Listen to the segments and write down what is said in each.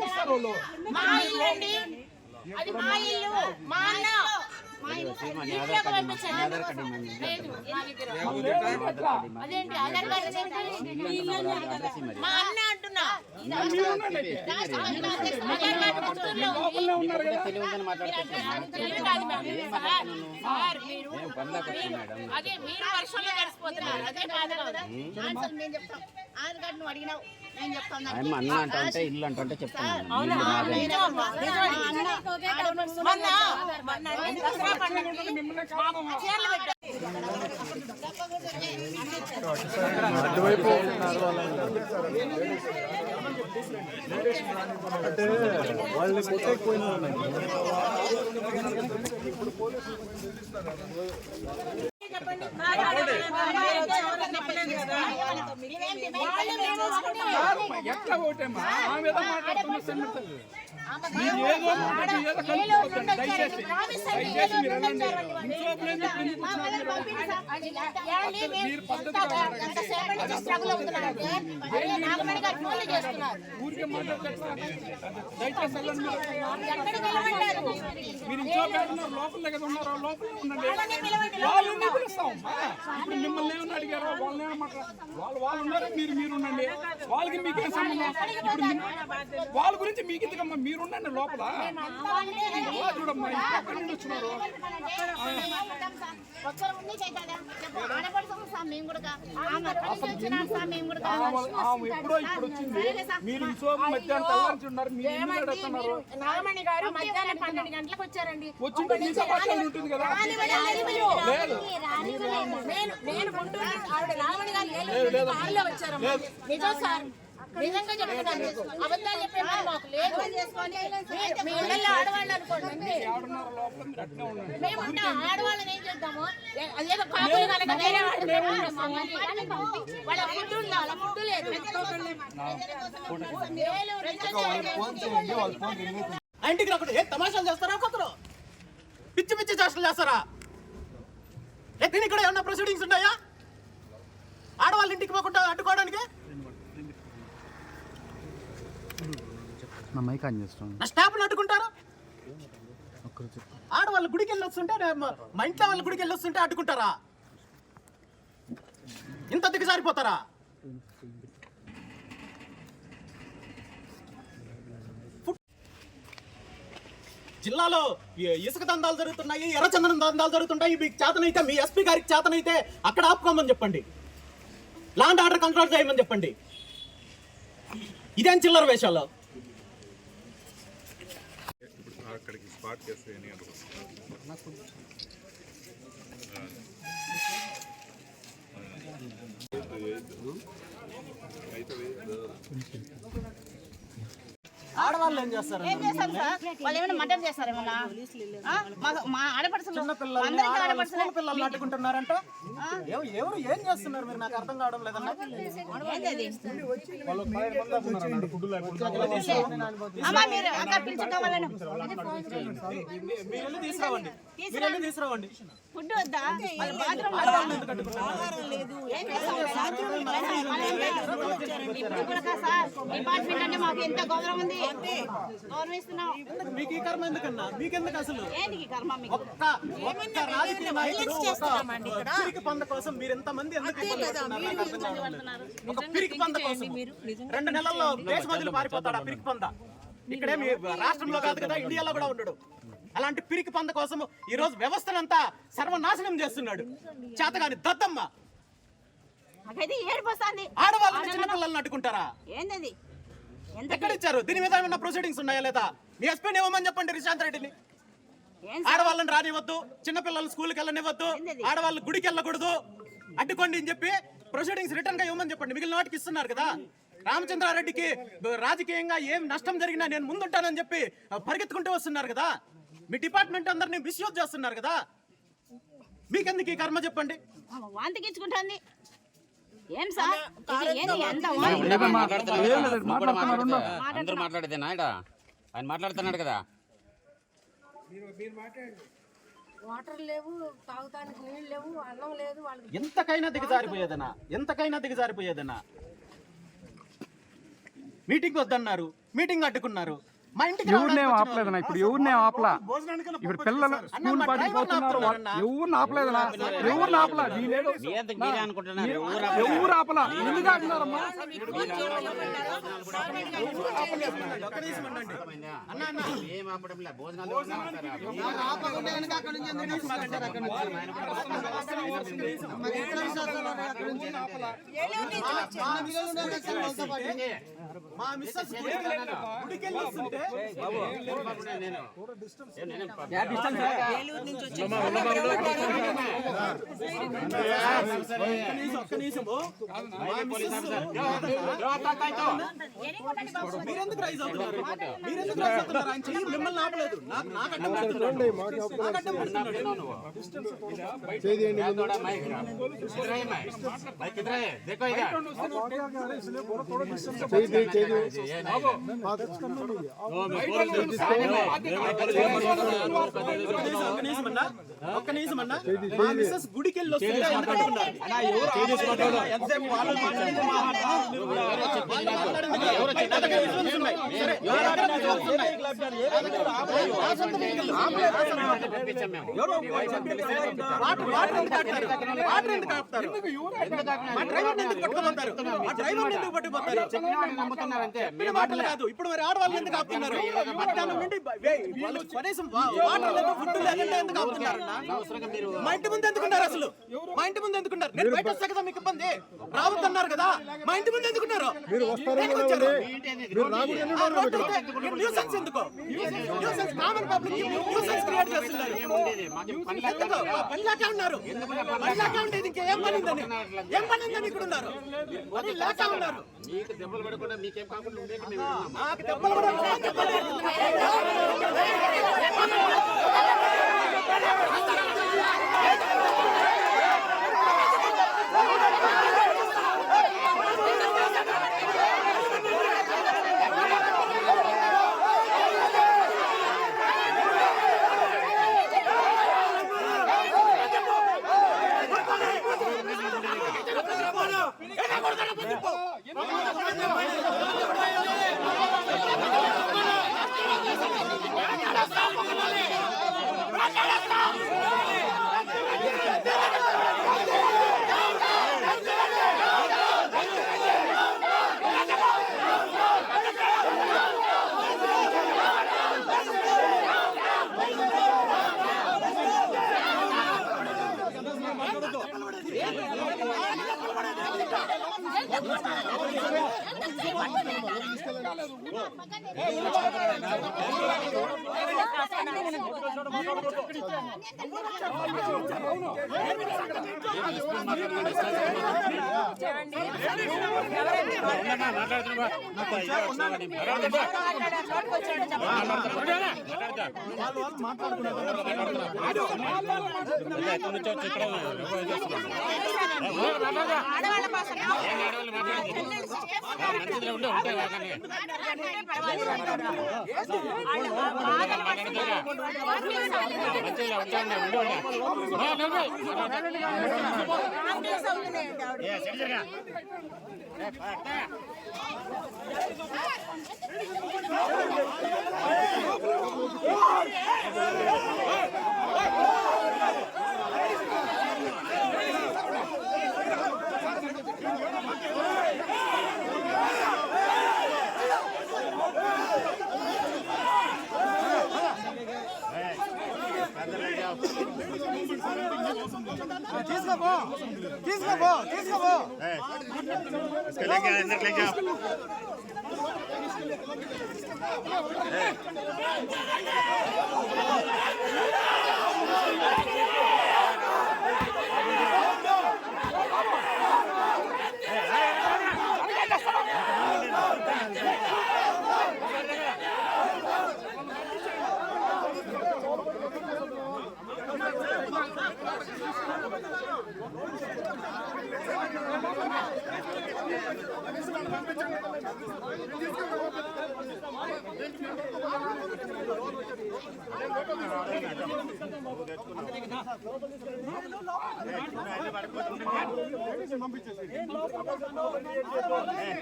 వస్తారు? మా ఇల్లు అండి, అది మా ఇల్లు, మా అన్న అదేంటి ఆధార్ కార్డు మా అన్న అంటున్నా అదే మీరు వర్షంలో గడిచిపోతున్నారు. అదే బాధ కదా. మేము చెప్తాం ఆధార్ కార్డు నువ్వు అడిగినావు నేను చెప్తాను. అన్న అంటే ఇల్లు అంటే చెప్తాను. అంటే వాళ్ళని కొట్టకపోయినా ఎట్లా ఓటేమ్మా ఆ విధంగా మాట్లాడుతున్నా. మీరు ఏదో దయచేసి మీరు వెళ్ళండి. మీరు పద్ధతి ఊరికే మాట్లాడుతున్నారు. దయచేసి వెళ్ళండి. మీరు ఇంట్లో పెడుతున్నారు, లోపల కదా ఉన్నారు, లోపల ఉండండి. వాళ్ళని పిలుస్తాం. ఇప్పుడు మిమ్మల్ని ఏమన్నా అడిగారో వాళ్ళని ఏమన్నా మాట్లాడారు. వాళ్ళు ఉన్నారు, మీరు ఉండండి. వాళ్ళకి మీకేం సంబంధం? ఇప్పుడు వాళ్ళ గురించి మీకు ఎందుకమ్మా? మీరు ఉండండి లోపల. చూడమ్మా ఎక్కడి నుండి వచ్చినారు? ఎప్పుడో ఇప్పుడు వచ్చింది. మీరు మధ్యాహ్నం తెల్లారి ఉన్నారు. నాగమణి గారు మధ్యాహ్నం 12 గంటలకు వచ్చారండి. వచ్చింటే మీ సమాచారం ఉంటుంది కదా. లేదు నేను గుంటూరు ఆవిడ నాగమణి గారు కారులో వచ్చారు. నిజం సార్, నిజంగా చెప్తున్నాను. అబద్ధాలు చెప్పే మాకు లేదు. మీ ఇళ్ళల్లో ఆడవాళ్ళు అనుకోండి, మేము ఉంటాం. ఆడవాళ్ళని ఏం చేద్దాము? అదేదో కాపులు కనుక వేరే వాళ్ళ ఫుడ్ ఉండాలి, వాళ్ళ ఫుడ్ లేదు. ఇంటికి రాకుండా ఏ తమాషాలు చేస్తారా? ఒక్కొక్కరు పిచ్చి పిచ్చి చేష్టలు చేస్తారా? దీనికి కూడా ఏమన్నా ప్రొసీడింగ్స్ ఉన్నాయా? ఆడవాళ్ళ ఇంటికి పోకుండా అడ్డుకోవడానికి నా స్టాఫ్ని అడ్డుకుంటారు. ఆడవాళ్ళ గుడికి వెళ్ళి వస్తుంటే, మా ఇంట్లో వాళ్ళ గుడికి వెళ్ళి వస్తుంటే అడ్డుకుంటారా? ఇంత దిగజారిపోతారా? జిల్లాలో ఇసుక దందాలు జరుగుతున్నాయి, ఎర్రచందనం దందాలు జరుగుతున్నాయి. మీకు చేతనైతే, మీ ఎస్పీ గారికి చేతనైతే అక్కడ ఆపుకోమని చెప్పండి. ల్యాండ్ ఆర్డర్ కంట్రోల్ చేయమని చెప్పండి. ఇదేం చిల్లర వేషాలు? అక్కడికి స్పాట్ చేస్తే ఆడవాళ్ళు ఏం చేస్తారు? ఏం చేస్తారు సార్? వాళ్ళు ఏమైనా మటన్ చేస్తారు? ఏమన్నా మా ఆడపడుచులు పిల్లలు అడ్డుకుంటున్నారంట. ఎవరు ఏం చేస్తున్నారు మీరు? నాకు అర్థం కావడం లేదన్నా. తీసుకురావండి. ఫుడ్ వద్దా? డిపార్ట్మెంట్ అంటే మాకు ఎంత గౌరవం ఉంది, గౌరవిస్తున్నాం. మీకు ఈ కర్మ ఎందుకన్నా? మీకెందుకు అసలు? ఏంటి కర్మ? ఒక్క రాజకీయ నాయకుడు పిరికి పంద కోసం మీరు ఎంతమంది ఎందుకు ఒక పిరికి పంద కోసం 2 నెలల్లో దేశ వదిలి పారిపోతాడు ఆ పిరికి పంద. ఇక్కడే మీ రాష్ట్రంలో కాదు కదా, ఇండియాలో కూడా ఉండడు. అలాంటి పిరికి పంద కోసం ఈ రోజు వ్యవస్థనంతా సర్వనాశనం చేస్తున్నాడు చేతగాని దద్దమ్మ. ఆడవాళ్ళని చిన్నపిల్లల్ని అడ్డుకుంటారా? ఎక్కడ ఇచ్చారు? దీని మీద ఏమన్నా ప్రొసీడింగ్స్ ఉన్నాయా లేదా? మీ ఎస్పీని ఇవ్వమని చెప్పండి రిశాంత్ రెడ్డిని. ఆడవాళ్ళని రానివ్వద్దు, చిన్నపిల్లలు స్కూల్కి వెళ్ళనివ్వద్దు, ఆడవాళ్ళు గుడికి వెళ్ళకూడదు, అడ్డుకోండి అని చెప్పి ప్రొసీడింగ్స్ రిటర్న్ గా ఇవ్వమని చెప్పండి. మిగిలిన వాటికి ఇస్తున్నారు కదా. రామచంద్రారెడ్డికి రాజకీయంగా ఏం నష్టం జరిగినా నేను ముందుంటానని చెప్పి పరిగెత్తుకుంటూ వస్తున్నారు కదా. మీ డిపార్ట్మెంట్ అందరినీ మిస్యూజ్ చేస్తున్నారు కదా. మీకెందుకు ఈ కర్మ చెప్పండి? వాంతికించుకుంటుంది ఏం సార్? అందరూ మాట్లాడితేనా? ఆయన మాట్లాడుతున్నాడు కదా. వాటర్ లేవు, తాగుతానికి నీళ్ళు లేవు, అన్నం లేదు. వాళ్ళకి ఎంతకైనా దిగజారిపోయేదనా? మీటింగ్ వద్దన్నారు, మీటింగ్ అడ్డుకున్నారు. మా ఇంటికి ఎవరినేం ఆపలేదన్నా, ఇప్పుడు ఎవరినేం ఆపలా. ఇప్పుడు పిల్లలు స్కూల్ బడికి పోతున్నారు, ఎవరిని ఆపలేదనా, ఎవరిని ఆపలా. మీరే అనుకుంటున్నారు ఎవరు ఆపలా. ఎందుకు ఆపినారమ్మా? ఏం ఆపడం లే, భోజనాలు మా మిస్సెస్ గుడికెళ్ళి వస్తుంటే మీరెందుకు రైజ్ అవుతున్నారు? ఆయన చెయ్యి మిమ్మల్ని ఆపలేదు. ఒక్క నిమిషం అన్నా, మా మిస్సెస్ గుడికి వెళ్ళి వస్తుంటే ఇప్పుడు మరి ఆడవాళ్ళు ఎందుకు ఆపుతున్నారు? మధ్యాహ్నం నుండి కనీసం వాటర్ లేదు, ఫుడ్ లేకుండా ఎందుకు ఆపుతున్నారు? మా ఇంటి ముందు ఎందుకున్నారు? అసలు మా ఇంటి ముందు ఎందుకున్నారు? నేను బయట వస్తా కదా, మీకు ఇబ్బంది రావద్దన్నారు కదా, మా ఇంటి ముందు ఎందుకున్నారు? న్యూసెన్స్ ఎందుకు? Nuisance common public nuisance create చేస్తున్నారు. పనిలాకే ఉన్నారు, పనిలాకే ఉండేది. ఇంకేం పని ఉందని, ఏం పని ఉందని ఇక్కడ ఉన్నారు, పని లేక ఉన్నారు. మీకు దెబ్బలు పడకుండా మీకేం కాకుండా ఉండేది మేము నాకు దెబ్బలు పడకుండా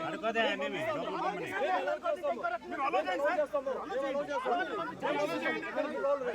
అడుకోదే